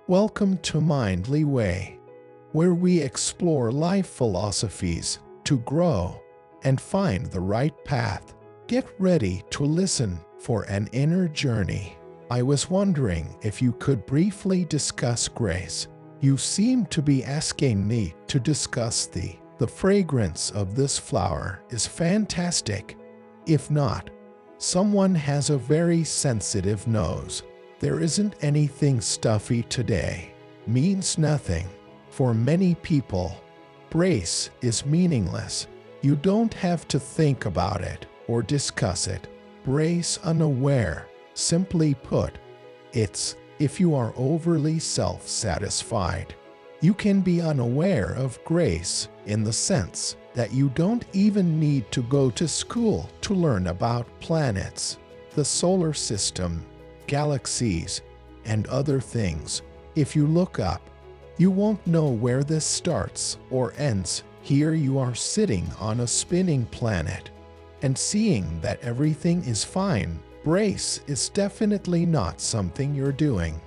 Welcome to Mindly Way, where we explore life philosophies to grow and find the right path. Get ready to listen for an inner journey. I was wondering if you could briefly discuss grace. You seem to be asking me to discuss the fragrance of this flower is fantastic. If not, someone has a very sensitive nose. There isn't anything stuffy today. Means nothing. For many people, grace is meaningless. You don't have to think about it or discuss it. Grace unaware. Simply put, it's if you are overly self-satisfied. You can be unaware of grace in the sense that you don't even need to go to school to learn about planets, the solar system, galaxies, and other things. If you look up, you won't know where this starts or ends. Here you are sitting on a spinning planet and seeing that everything is fine. Grace is definitely not something you're doing.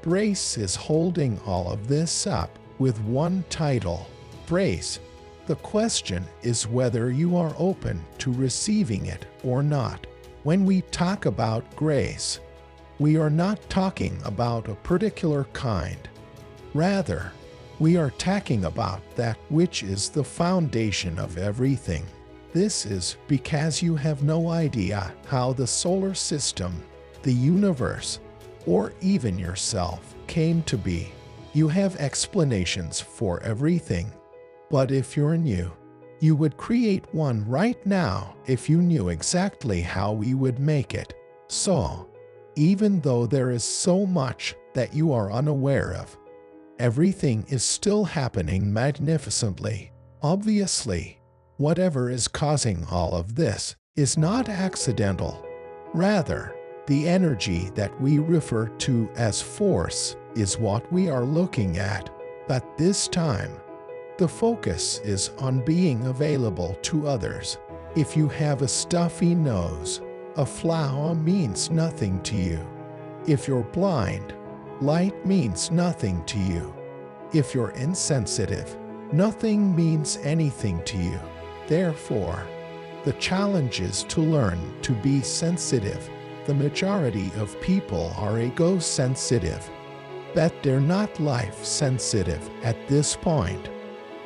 Grace is holding all of this up with one title, grace. The question is whether you are open to receiving it or not. When we talk about grace, we are not talking about a particular kind. Rather, we are talking about that which is the foundation of everything. This is because you have no idea how the solar system, the universe, or even yourself came to be. You have explanations for everything. But if you're new, you would create one right now if you knew exactly how we would make it. So, even though there is so much that you are unaware of, everything is still happening magnificently. Obviously, whatever is causing all of this is not accidental. Rather, the energy that we refer to as force is what we are looking at. But this time, the focus is on being available to others. If you have a stuffy nose, a flower means nothing to you. If you're blind, light means nothing to you. If you're insensitive, nothing means anything to you. Therefore, the challenge is to learn to be sensitive. The majority of people are ego-sensitive, but they're not life-sensitive at this point.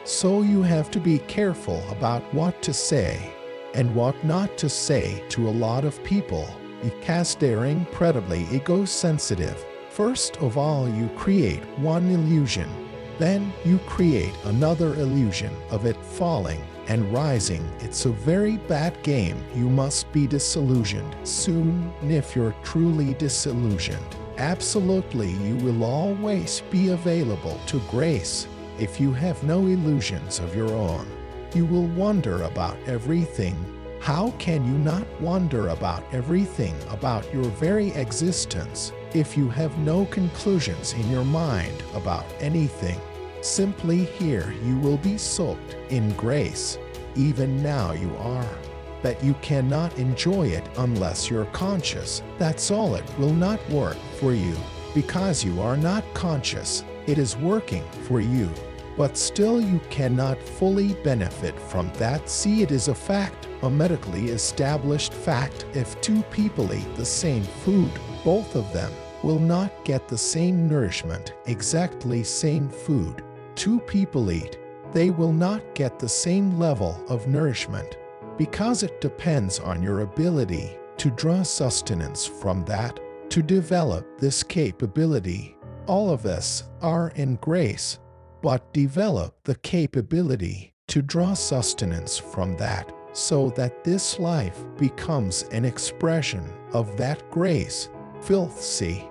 So you have to be careful about what to say and what not to say to a lot of people because they're incredibly ego-sensitive. First of all, you create one illusion. Then you create another illusion of it falling and rising. It's a very bad game. You must be disillusioned soon. If you're truly disillusioned, absolutely you will always be available to grace. If you have no illusions of your own, you will wonder about everything. How can you not wonder about everything about your very existence if you have no conclusions in your mind about anything? Simply here you will be soaked in grace. Even now you are. But you cannot enjoy it unless you're conscious. That's all. It will not work for you because you are not conscious. It is working for you, but still you cannot fully benefit from that. See, it is a fact, a medically established fact. If two people eat the same food, both of them will not get the same nourishment. Exactly same food. Two people eat, they will not get the same level of nourishment because it depends on your ability to draw sustenance from that, to develop this capability. All of us are in grace, but develop the capability to draw sustenance from that so that this life becomes an expression of that grace. Filth. See,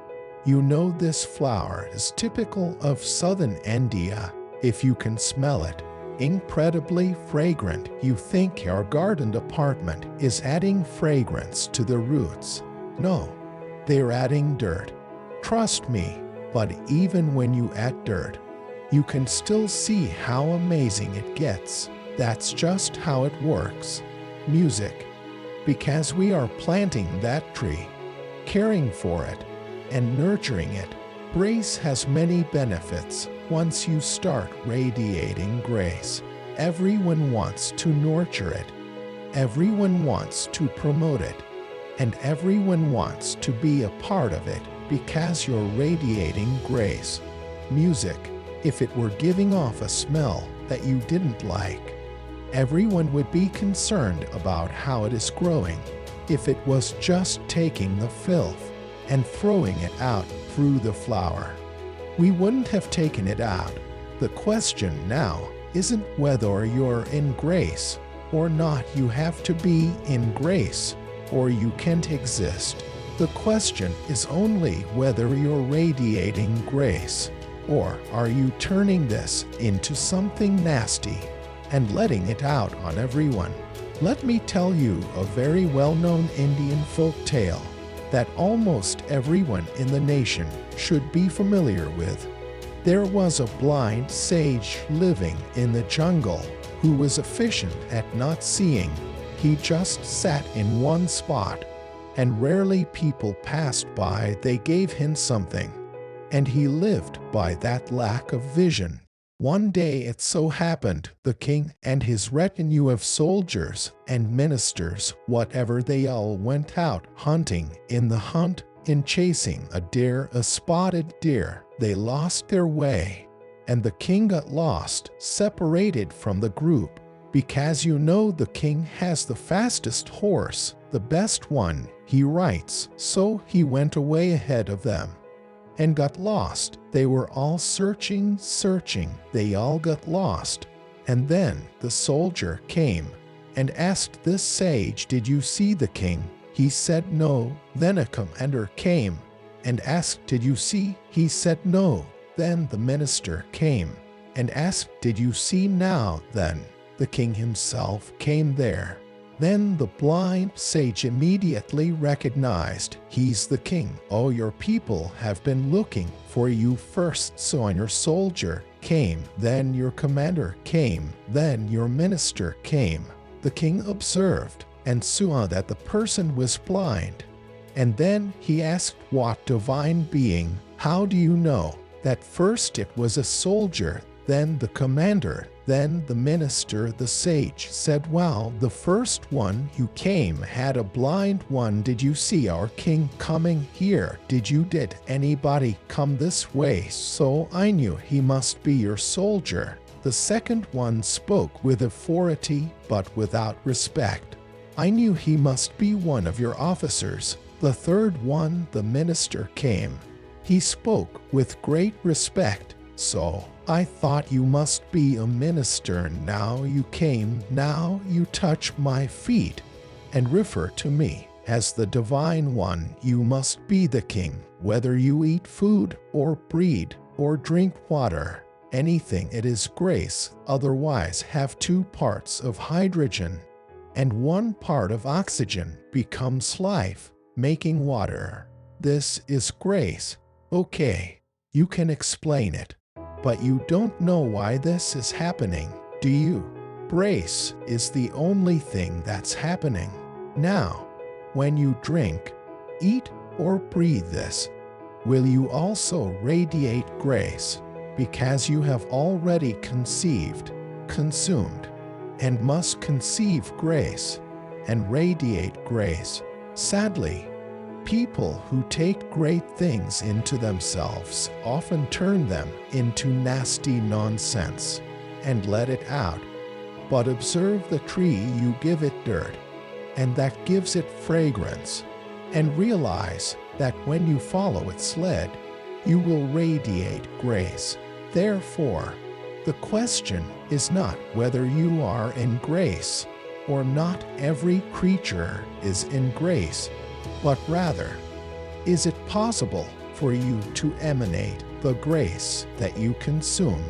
you know this flower is typical of southern India. If you can smell it, incredibly fragrant. You think your garden apartment is adding fragrance to the roots. No, they're adding dirt. Trust me, but even when you add dirt, you can still see how amazing it gets. That's just how it works. Music. Because we are planting that tree, caring for it, and nurturing it, Grace has many benefits once you start radiating grace. Everyone wants to nurture it. Everyone wants to promote it. And everyone wants to be a part of it because you're radiating grace. Music, if it were giving off a smell that you didn't like, everyone would be concerned about how it is growing. If it was just taking the filth and throwing it out through the flower, we wouldn't have taken it out. The question now isn't whether you're in grace or not. You have to be in grace or you can't exist. The question is only whether you're radiating grace, or are you turning this into something nasty and letting it out on everyone. Let me tell you a very well-known Indian folk tale that almost everyone in the nation should be familiar with. There was a blind sage living in the jungle who was efficient at not seeing. He just sat in one spot, and rarely people passed by. They gave him something, and he lived by that lack of vision. One day it so happened the king and his retinue of soldiers and ministers, whatever, they all went out hunting. In the hunt, in chasing a deer, a spotted deer, they lost their way, and the king got lost, separated from the group. Because the king has the fastest horse, the best one, he writes. So he went away ahead of them and got lost. They were all searching. They all got lost. And then the soldier came and asked this sage, "Did you see the king?" He said no. Then a commander came and asked, "Did you see?" He said no. Then the minister came and asked, "Did you see now?" Then the king himself came there. Then the blind sage immediately recognized, "He's the king. Oh, your people have been looking for you first." So your soldier came, then your commander came, then your minister came. The king observed and saw that the person was blind. And then he asked, "What divine being? How do you know that first it was a soldier, then the commander, then the minister?" The sage said, "Well, the first one who came had a blind one. Did you see our king coming here? Did anybody come this way? So I knew he must be your soldier." The second one spoke with authority but without respect. "I knew he must be one of your officers." The third one, the minister, came. He spoke with great respect. "So I thought you must be a minister. Now you came, now you touch my feet and refer to me as the divine one. You must be the king, whether you eat food or breathe or drink water, anything, it is grace. Otherwise have 2 parts of hydrogen and 1 part of oxygen becomes life, making water. This is grace. Okay, you can explain it, but you don't know why this is happening, do you? Grace is the only thing that's happening. Now, when you drink, eat, or breathe this, will you also radiate grace? Because you have already conceived, consumed, and must conceive grace and radiate grace. Sadly, people who take great things into themselves often turn them into nasty nonsense and let it out. But observe the tree, you give it dirt, and that gives it fragrance, and realize that when you follow its lead, you will radiate grace. Therefore, the question is not whether you are in grace or not. Every creature is in grace, but rather, is it possible for you to emanate the grace that you consume?